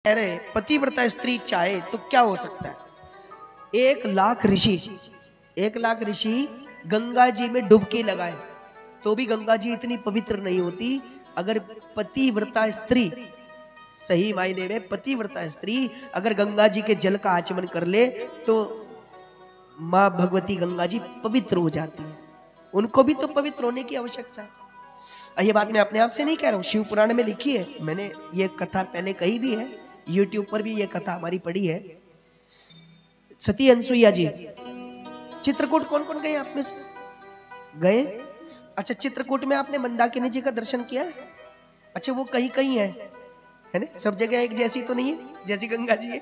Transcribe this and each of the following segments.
कह रहे पतिव्रता स्त्री चाहे तो क्या हो सकता है। 1 लाख ऋषि गंगा जी में डुबकी लगाए तो भी गंगा जी इतनी पवित्र नहीं होती। अगर पतिव्रता स्त्री, सही मायने में पतिव्रता स्त्री अगर गंगा जी के जल का आचमन कर ले तो मां भगवती गंगा जी पवित्र हो जाती है। उनको भी तो पवित्र होने की आवश्यकता है। ये बात मैं अपने आप से नहीं कह रहा हूं, शिव पुराण में लिखी है। मैंने ये कथा पहले कही भी है, यूट्यूब पर भी ये कथा हमारी पड़ी है। सती अनसुईया जी, चित्रकूट कौन कौन गए आप में से? गए? अच्छा, चित्रकूट में आपने मंदाकिनी जी का दर्शन किया? अच्छा, वो कहीं कहीं है ना, सब जगह एक जैसी तो नहीं है जैसी गंगा जी है।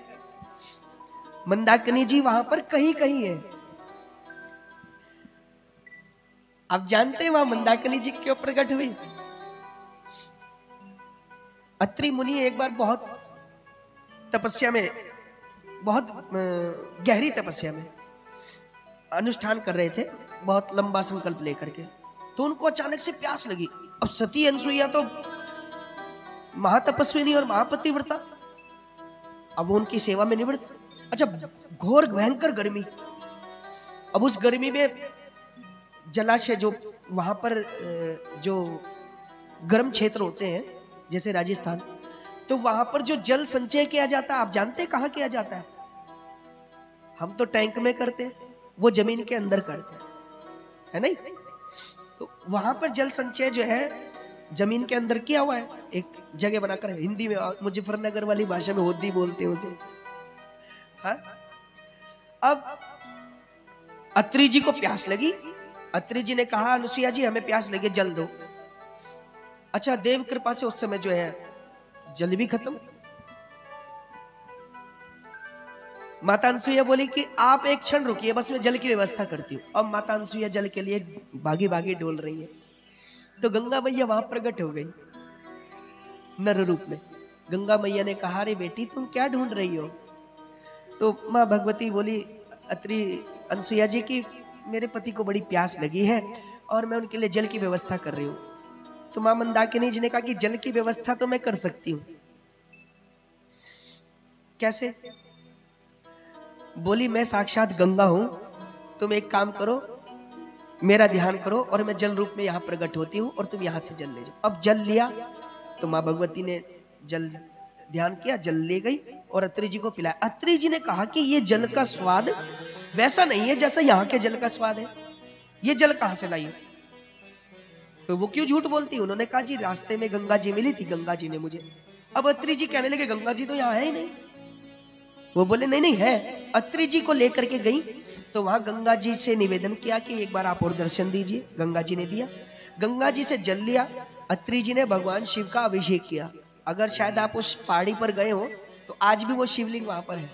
मंदाकिनी जी वहां पर कहीं कहीं है। आप जानते हैं वहां मंदाकिनी जी क्यों प्रकट हुई? अत्रि मुनि एक बार बहुत तपस्या में, बहुत गहरी तपस्या में अनुष्ठान कर रहे थे, बहुत लंबा संकल्प लेकर के। तो उनको अचानक से प्यास लगी। अब सती अनसुईया तो महातपस्विनी और महापतिव्रता, अब उनकी सेवा में निवृत्त। अच्छा, घोर भयंकर गर्मी। अब उस गर्मी में जलाशय, जो वहां पर जो गर्म क्षेत्र होते हैं जैसे राजस्थान, तो वहां पर जो जल संचय किया जाता है, आप जानते हैं कहां किया जाता है? हम तो टैंक में करते हैं, वो जमीन के अंदर करते हैं, है नहीं? तो वहां पर जल संचय जो है जमीन के अंदर किया हुआ है, एक जगह बनाकर। हिंदी में मुजफ्फरनगर वाली भाषा में होदी बोलते हैं उसे। हाँ? अब अत्रि जी को प्यास लगी। अत्रि जी ने कहा, अनुसुईया जी हमें प्यास लगी, जल दो। अच्छा, देव कृपा से उस समय जो है जल भी खत्म। माता अनसुईया बोली कि आप एक क्षण रुकिए, बस मैं जल की व्यवस्था करती हूँ। अब माता अनसुईया जल के लिए भागी भागी डोल रही है। तो गंगा मैया वहां प्रकट हो गई नर रूप में। गंगा मैया ने कहा, अरे बेटी तुम क्या ढूंढ रही हो? तो माँ भगवती बोली अत्रि अनसुईया जी की मेरे पति को बड़ी प्यास लगी है और मैं उनके लिए जल की व्यवस्था कर रही हूँ। तो माँ मंदाकिनी जी ने कहा कि जल की व्यवस्था तो मैं कर सकती हूँ। कैसे? बोली मैं साक्षात गंगा हूं, तुम एक काम करो, मेरा ध्यान करो और मैं जल रूप में यहां प्रकट होती हूं और तुम यहां से जल ले जाओ। अब जल लिया तो मां भगवती ने जल ध्यान किया, जल ले गई और अत्रि जी को पिलाया। अत्रि जी ने कहा कि ये जल का स्वाद वैसा नहीं है जैसा यहां के जल का स्वाद है, ये जल कहां से लाई? तो वो क्यों झूठ बोलती? उन्होंने कहा जी रास्ते में गंगा जी मिली थी, गंगा जी ने मुझे। अब अत्रि जी कहने लगे गंगा जी तो यहाँ है ही नहीं। वो बोले नहीं नहीं है। अत्रि जी को लेकर के गई तो वहां गंगा जी से निवेदन किया कि एक बार आप और दर्शन दीजिए। गंगा जी ने दिया, गंगा जी से जल लिया। अत्रि जी ने भगवान शिव का अभिषेक किया। अगर शायद आप उस पहाड़ी पर गए हो तो आज भी वो शिवलिंग वहां पर है।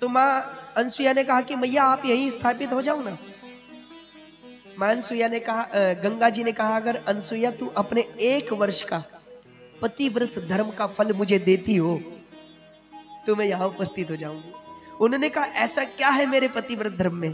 तो मां अनसुईया ने कहा कि मैया आप यहीं स्थापित हो जाओ ना। मां अनसुईया ने कहा, गंगा जी ने कहा, अगर अनसुईया तू अपने 1 वर्ष का पतिव्रत धर्म का फल मुझे देती हो तो मैं यहां उपस्थित हो जाऊंगी। उन्होंने कहा ऐसा क्या है मेरे पतिव्रत धर्म में?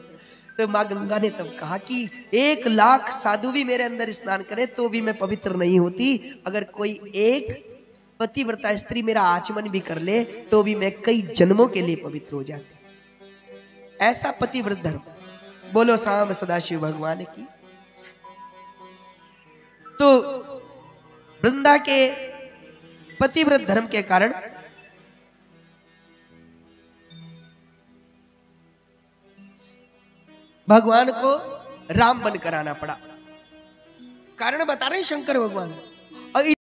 तो मां गंगा ने तब कहा कि 1 लाख साधु भी मेरे अंदर स्नान करे तो भी मैं पवित्र नहीं होती। अगर कोई एक पतिव्रता स्त्री मेरा आचमन भी कर ले तो भी मैं कई जन्मों के लिए पवित्र हो जाती। ऐसा पतिव्रत धर्म। बोलो सांब सदाशिव भगवान की। तो वृंदा के पतिव्रत धर्म के कारण भगवान को राम बनकर आना पड़ा। कारण बता रहे शंकर भगवान।